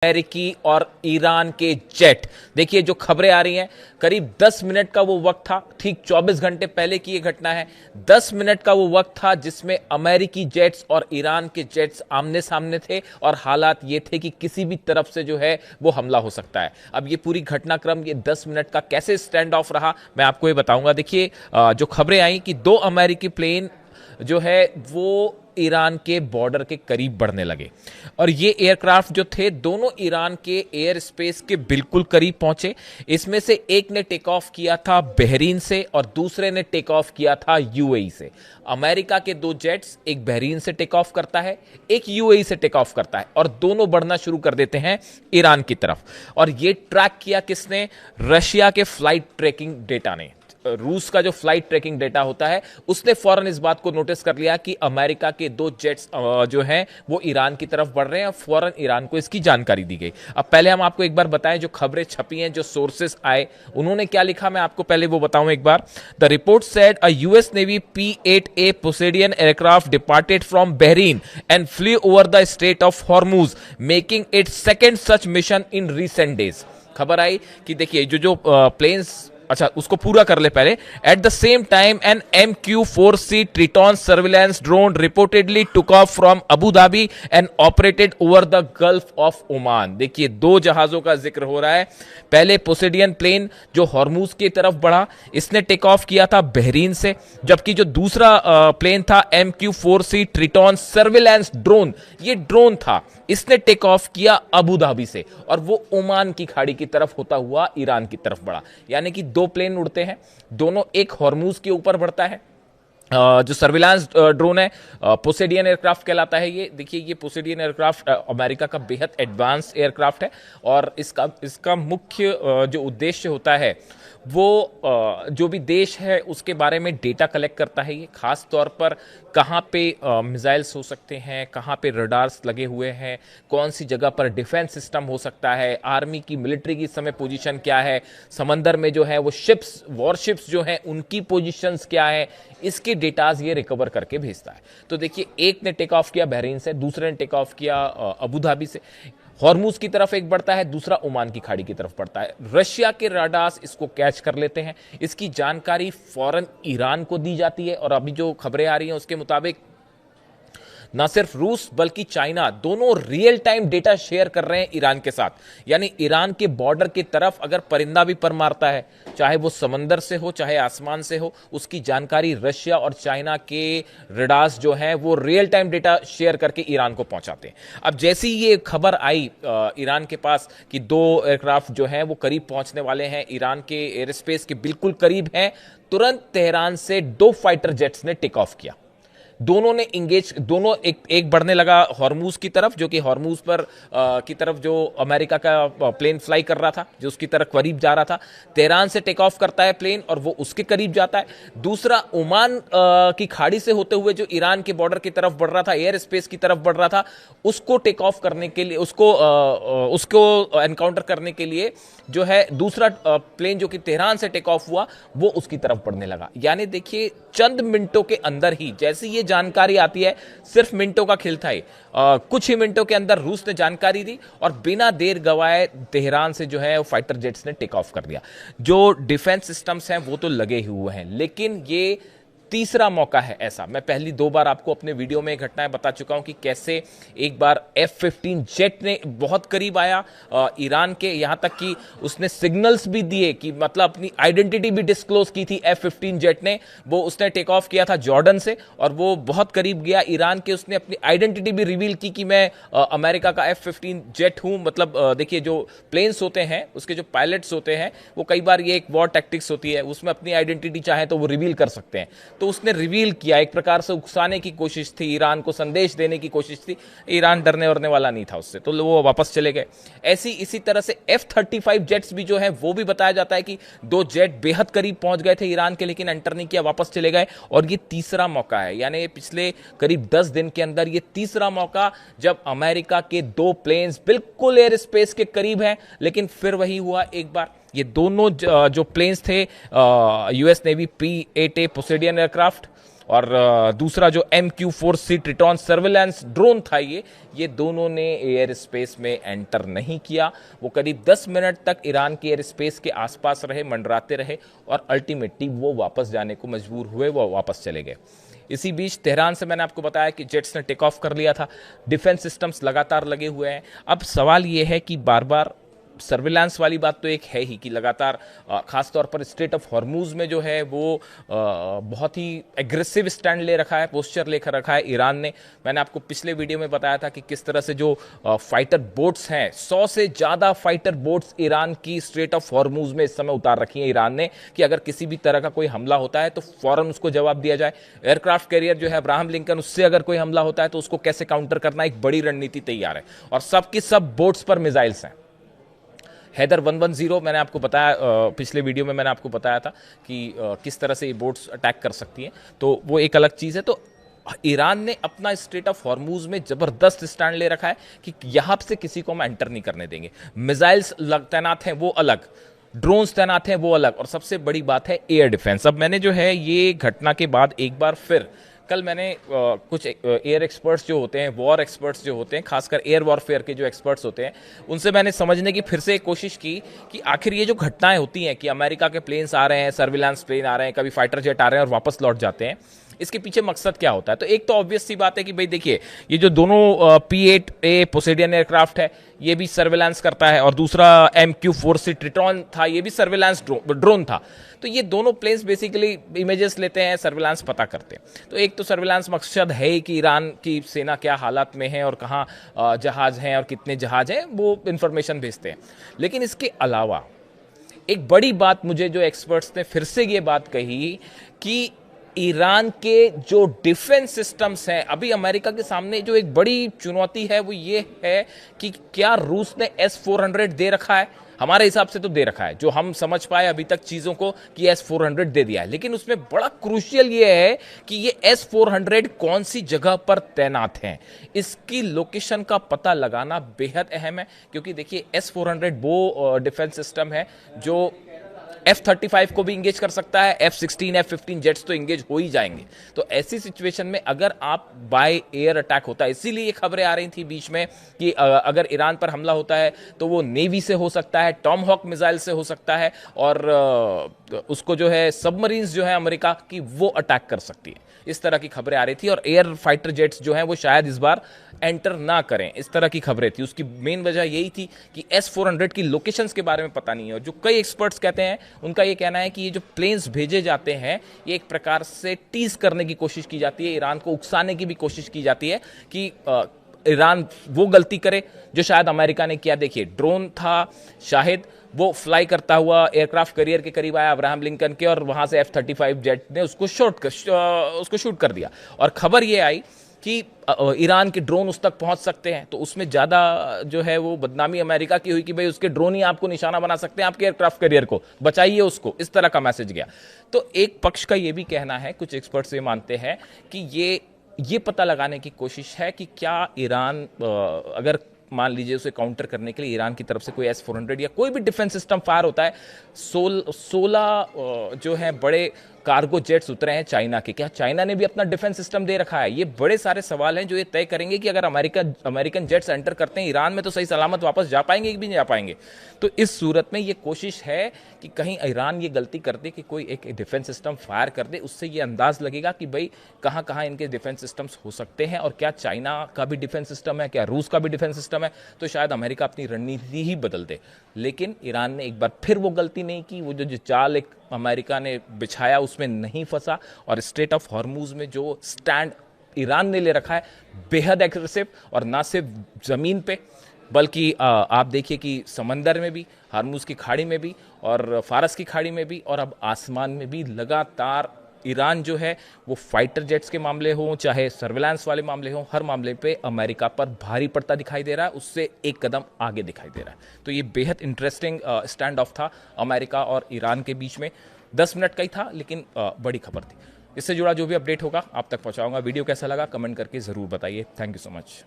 अमेरिकी और ईरान के जेट। देखिए जो खबरें आ रही हैं, करीब 10 मिनट का वो वक्त था, ठीक 24 घंटे पहले की ये घटना है। 10 मिनट का वो वक्त था जिसमें अमेरिकी जेट्स और ईरान के जेट्स आमने सामने थे और हालात ये थे कि किसी भी तरफ से जो है वो हमला हो सकता है। अब ये पूरी घटनाक्रम, ये 10 मिनट का कैसे स्टैंड ऑफ रहा, मैं आपको ये बताऊंगा। देखिए जो खबरें आई कि 2 अमेरिकी प्लेन जो है वो ईरान के बॉर्डर के करीब बढ़ने लगे और ये एयरक्राफ्ट जो थे दोनों ईरान के एयर स्पेस के बिल्कुल करीब पहुंचे। इसमें से एक ने टेक ऑफ किया था बहरीन से और दूसरे ने टेक ऑफ किया था यूएई से। अमेरिका के 2 जेट्स, एक बहरीन से टेक ऑफ करता है, एक यूएई से टेक ऑफ करता है और दोनों बढ़ना शुरू कर देते हैं ईरान की तरफ। और ये ट्रैक किया किसने? रशिया के फ्लाइट ट्रैकिंग डेटा ने। रूस का जो फ्लाइट ट्रैकिंग डेटा होता है उसने फौरन इस बात को नोटिस कर लिया कि अमेरिका के 2 जेट्स जो हैं वो ईरान की तरफ बढ़ रहे हैं। फौरन ईरान को इसकी जानकारी दी गई। अब पहले हम आपको एक बार बताएं जो खबरें छपी हैं, जो सोर्सेस आए, उन्होंने क्या लिखा, मैं आपको पहले वो बताऊं एक बार। The report said a US navy P-8A Poseidon aircraft departed from Bahrain and flew over the strait of Hormuz making it second such mission in recent days. खबर आई कि देखिए जो प्लेन्स, अच्छा उसको पूरा कर ले पहले। At the same time an MQ-4C Triton surveillance drone reportedly took off from Abu Dhabi and operated over the gulf of Oman. देखिए 2 जहाजों का जिक्र हो रहा है। पहले पोसेडियन प्लेन जो हॉर्मुज की तरफ बढ़ा, इसने टेक ऑफ किया था बहरीन से, जबकि जो दूसरा प्लेन था MQ-4C ट्रिटॉन सर्विलेंस ड्रोन, ये ड्रोन था, इसने टेक ऑफ किया अबू धाबी से और वो ओमान की खाड़ी की तरफ होता हुआ ईरान की तरफ बढ़ा। यानी कि 2 प्लेन उड़ते हैं दोनों, एक हॉर्मुज के ऊपर बढ़ता है। जो सर्विलांस ड्रोन है पोसेडियन एयरक्राफ्ट कहलाता है ये। देखिए ये पोसेडियन एयरक्राफ्ट अमेरिका का बेहद एडवांस एयरक्राफ्ट है और इसका मुख्य जो उद्देश्य होता है वो जो भी देश है उसके बारे में डेटा कलेक्ट करता है। ये खास तौर पर कहाँ पे मिसाइल्स हो सकते हैं, कहाँ पे रडार्स लगे हुए हैं, कौन सी जगह पर डिफेंस सिस्टम हो सकता है, आर्मी की, मिलिट्री की समय पोजीशन क्या है, समंदर में जो है वो शिप्स, वॉरशिप्स जो हैं उनकी पोजीशंस क्या है, इसके डेटाज ये रिकवर करके भेजता है। तो देखिए एक ने टेक ऑफ किया बहरीन से, दूसरे ने टेक ऑफ किया अबू धाबी से। हॉर्मुज की तरफ एक बढ़ता है, दूसरा ओमान की खाड़ी की तरफ बढ़ता है। रशिया के रडार्स इसको कैच कर लेते हैं, इसकी जानकारी फौरन ईरान को दी जाती है और अभी जो खबरें आ रही हैं उसके मुताबिक ना सिर्फ रूस बल्कि चाइना दोनों रियल टाइम डेटा शेयर कर रहे हैं ईरान के साथ। यानी ईरान के बॉर्डर की तरफ अगर परिंदा भी पर मारता है, चाहे वो समंदर से हो चाहे आसमान से हो, उसकी जानकारी रशिया और चाइना के रडार्स जो हैं वो रियल टाइम डेटा शेयर करके ईरान को पहुंचाते हैं। अब जैसी ये खबर आई ईरान के पास कि 2 एयरक्राफ्ट जो हैं वो करीब पहुंचने वाले हैं, ईरान के एयर स्पेस के बिल्कुल करीब हैं, तुरंत तेहरान से 2 फाइटर जेट्स ने टेक ऑफ किया। दोनों ने इंगेज, दोनों एक बढ़ने लगा हॉर्मुज की तरफ, जो कि हॉर्मुज पर की तरफ जो अमेरिका का प्लेन फ्लाई कर रहा था, जो उसकी तरफ करीब जा रहा था। तेहरान से टेक ऑफ करता है प्लेन और वो उसके करीब जाता है। दूसरा ओमान की खाड़ी से होते हुए जो ईरान के बॉर्डर की तरफ बढ़ रहा था, एयर स्पेस की तरफ बढ़ रहा था, उसको टेक ऑफ करने के लिए, उसको एनकाउंटर करने के लिए जो है दूसरा प्लेन जो कि तेहरान से टेक ऑफ हुआ वो उसकी तरफ बढ़ने लगा। यानी देखिए चंद मिनटों के अंदर ही, जैसे ये जानकारी आती है, सिर्फ मिनटों का खेल था ये, कुछ ही मिनटों के अंदर रूस ने जानकारी दी और बिना देर गवाए तेहरान से जो है फाइटर जेट्स ने टेक ऑफ कर दिया। जो डिफेंस सिस्टम्स हैं वो तो लगे हुए हैं, लेकिन ये तीसरा मौका है ऐसा। मैं पहली 2 बार आपको अपने वीडियो में घटनाएं बता चुका हूं कि कैसे एक बार F-15 जेट ने बहुत करीब आया ईरान के, यहां तक कि उसने सिग्नल्स भी दिए कि मतलब अपनी आइडेंटिटी भी डिस्क्लोज की थी F-15 जेट ने। वो उसने टेक ऑफ किया था जॉर्डन से और वो बहुत करीब गया ईरान के, उसने अपनी आइडेंटिटी भी रिवील की कि मैं अमेरिका का F-15 जेट हूं। मतलब देखिए जो प्लेन्स होते हैं उसके जो पायलट्स होते हैं वो कई बार, ये एक वॉर टैक्टिक्स होती है, उसमें अपनी आइडेंटिटी चाहे तो वो रिवील कर सकते हैं। तो उसने रिवील किया, एक प्रकार से उकसाने की कोशिश थी, ईरान को संदेश देने की कोशिश थी। ईरान डरने वरने वाला नहीं था उससे, तो वो वापस चले गए। इसी तरह से F-35 जेट्स भी जो है वो भी बताया जाता है कि 2 जेट बेहद करीब पहुंच गए थे ईरान के, लेकिन एंटर नहीं किया, वापस चले गए। और ये तीसरा मौका है, यानी पिछले करीब 10 दिन के अंदर ये तीसरा मौका जब अमेरिका के 2 प्लेन्स बिल्कुल एयर स्पेस के करीब हैं, लेकिन फिर वही हुआ एक बार। ये दोनों जो प्लेन्स थे US navy P-8A Poseidon aircraft और दूसरा जो MQ-4C ट्रिटॉन सर्विलांस ड्रोन था, ये दोनों ने एयर स्पेस में एंटर नहीं किया। वो करीब 10 मिनट तक ईरान के एयर स्पेस के आसपास रहे, मंडराते रहे और अल्टीमेटली वो वापस जाने को मजबूर हुए, वो वापस चले गए। इसी बीच तेहरान से मैंने आपको बताया कि जेट्स ने टेक ऑफ कर लिया था, डिफेंस सिस्टम्स लगातार लगे हुए हैं। अब सवाल ये है कि बार बार सर्विलांस वाली बात तो एक है ही कि लगातार खासतौर पर स्ट्रेट ऑफ हॉर्मूज में जो है वो बहुत ही एग्रेसिव स्टैंड ले रखा है, पोस्चर लेकर रखा है ईरान ने। मैंने आपको पिछले वीडियो में बताया था कि किस तरह से जो फाइटर बोट्स हैं, 100 से ज़्यादा फाइटर बोट्स ईरान की स्ट्रेट ऑफ हॉर्मूज में इस समय उतार रखी है ईरान ने, कि अगर किसी भी तरह का कोई हमला होता है तो फौरन उसको जवाब दिया जाए। एयरक्राफ्ट कैरियर जो है अब्राहम लिंकन, उससे अगर कोई हमला होता है तो उसको कैसे काउंटर करना, एक बड़ी रणनीति तैयार है और सबकी सब बोट्स पर मिसाइल्स हैं। हैदर 110 मैंने आपको बताया, पिछले वीडियो में मैंने आपको बताया था कि किस तरह से ये बोट्स अटैक कर सकती हैं, तो वो एक अलग चीज़ है। तो ईरान ने अपना स्ट्रेट ऑफ हॉर्मूज में जबरदस्त स्टैंड ले रखा है कि यहां से किसी को हम एंटर नहीं करने देंगे। मिसाइल्स तैनात हैं वो अलग, ड्रोन्स तैनात हैं वो अलग, और सबसे बड़ी बात है एयर डिफेंस। अब मैंने जो है ये घटना के बाद एक बार फिर कल मैंने कुछ एयर एक्सपर्ट्स जो होते हैं, वॉर एक्सपर्ट्स जो होते हैं, खासकर एयर वॉरफेयर के जो एक्सपर्ट्स होते हैं, उनसे मैंने समझने की फिर से एक कोशिश की कि आखिर ये जो घटनाएं होती हैं कि अमेरिका के प्लेन्स आ रहे हैं, सर्विलांस प्लेन आ रहे हैं, कभी फाइटर जेट आ रहे हैं और वापस लौट जाते हैं, इसके पीछे मकसद क्या होता है। तो एक तो ऑब्वियस सी बात है कि भाई देखिए, ये जो दोनों P-8A पोसेडियन एयरक्राफ्ट है, ये भी सर्विलांस करता है, और दूसरा MQ-4C ट्रिटॉन था, ये भी सर्विलांस ड्रोन था। तो ये दोनों प्लेन्स बेसिकली इमेजेस लेते हैं, सर्विलांस पता करते हैं। तो एक तो सर्विलांस मकसद है कि ईरान की सेना क्या हालात में है और कहाँ जहाज हैं और कितने जहाज हैं, वो इंफॉर्मेशन भेजते हैं। लेकिन इसके अलावा एक बड़ी बात मुझे जो एक्सपर्ट्स ने फिर से ये बात कही कि ईरान के जो डिफेंस सिस्टम्स हैं, अभी अमेरिका के सामने जो एक बड़ी चुनौती है वो ये है कि क्या रूस ने S-400 दे रखा है। हमारे हिसाब से तो दे रखा है, जो हम समझ पाए अभी तक चीज़ों को, कि S-400 दे दिया है। लेकिन उसमें बड़ा क्रूशियल ये है कि ये S-400 कौन सी जगह पर तैनात हैं, इसकी लोकेशन का पता लगाना बेहद अहम है। क्योंकि देखिए, S-400 वो डिफेंस सिस्टम है जो F-35 को भी इंगेज कर सकता है, F-16, F-15 जेट्स तो इंगेज हो ही जाएंगे। तो ऐसी सिचुएशन में अगर आप बाय एयर अटैक होता है, इसीलिए ये खबरें आ रही थी बीच में कि अगर ईरान पर हमला होता है तो वो नेवी से हो सकता है, टॉम हॉक मिसाइल से हो सकता है, और उसको जो है सबमरीन्स जो है अमेरिका की वो अटैक कर सकती है। इस तरह की खबरें आ रही थी, और एयर फाइटर जेट्स जो हैं वो शायद इस बार एंटर ना करें, इस तरह की खबरें थी। उसकी मेन वजह यही थी कि S-400 की लोकेशंस के बारे में पता नहीं है, और जो कई एक्सपर्ट्स कहते हैं, उनका ये कहना है कि ये जो प्लेन्स भेजे जाते हैं, ये एक प्रकार से टीज करने की कोशिश की जाती है, ईरान को उकसाने की भी कोशिश की जाती है कि ईरान वो गलती करे जो शायद अमेरिका ने किया। देखिए, ड्रोन था शाहिद, वो फ्लाई करता हुआ एयरक्राफ्ट कैरियर के करीब आया अब्राहम लिंकन के, और वहां से F-35 जेट ने उसको शूट कर दिया। और खबर ये आई कि ईरान के ड्रोन उस तक पहुंच सकते हैं, तो उसमें ज़्यादा जो है वो बदनामी अमेरिका की हुई कि भाई उसके ड्रोन ही आपको निशाना बना सकते हैं, आपके एयरक्राफ्ट कैरियर को बचाइए उसको, इस तरह का मैसेज गया। तो एक पक्ष का ये भी कहना है, कुछ एक्सपर्ट्स ये मानते हैं कि ये पता लगाने की कोशिश है कि क्या ईरान अगर मान लीजिए उसे काउंटर करने के लिए ईरान की तरफ से कोई S-400 या कोई भी डिफेंस सिस्टम फायर होता है, 16 जो है बड़े कार्गो जेट्स उतरे हैं चाइना के, क्या चाइना ने भी अपना डिफेंस सिस्टम दे रखा है? ये बड़े सारे सवाल हैं जो ये तय करेंगे कि अगर अमेरिकन जेट्स एंटर करते हैं ईरान में तो सही सलामत वापस जा पाएंगे कि भी नहीं जा पाएंगे। तो इस सूरत में ये कोशिश है कि कहीं ईरान ये गलती कर दे कि कोई एक डिफेंस सिस्टम फायर कर दे, उससे ये अंदाज लगेगा कि भाई कहाँ कहाँ इनके डिफेंस सिस्टम्स हो सकते हैं, और क्या चाइना का भी डिफेंस सिस्टम है, क्या रूस का भी डिफेंस सिस्टम है, तो शायद अमेरिका अपनी रणनीति ही बदल दे। लेकिन ईरान ने एक बार फिर वो गलती नहीं की, वो जो चाल एक अमेरिका ने बिछाया उसमें नहीं फंसा, और स्ट्रेट ऑफ हॉर्मूज में जो स्टैंड ईरान ने ले रखा है बेहद एग्रेसिव, और ना सिर्फ ज़मीन पे बल्कि आप देखिए कि समंदर में भी, हॉर्मूज की खाड़ी में भी, और फारस की खाड़ी में भी, और अब आसमान में भी लगातार ईरान जो है वो फाइटर जेट्स के मामले हों चाहे सर्विलांस वाले मामले हों, हर मामले पे अमेरिका पर भारी पड़ता दिखाई दे रहा है, उससे एक कदम आगे दिखाई दे रहा है। तो ये बेहद इंटरेस्टिंग स्टैंड ऑफ था अमेरिका और ईरान के बीच में। 10 मिनट का ही था, लेकिन बड़ी खबर थी। इससे जुड़ा जो भी अपडेट होगा आप तक पहुंचाऊंगा। वीडियो कैसा लगा कमेंट करके ज़रूर बताइए। Thank you so much.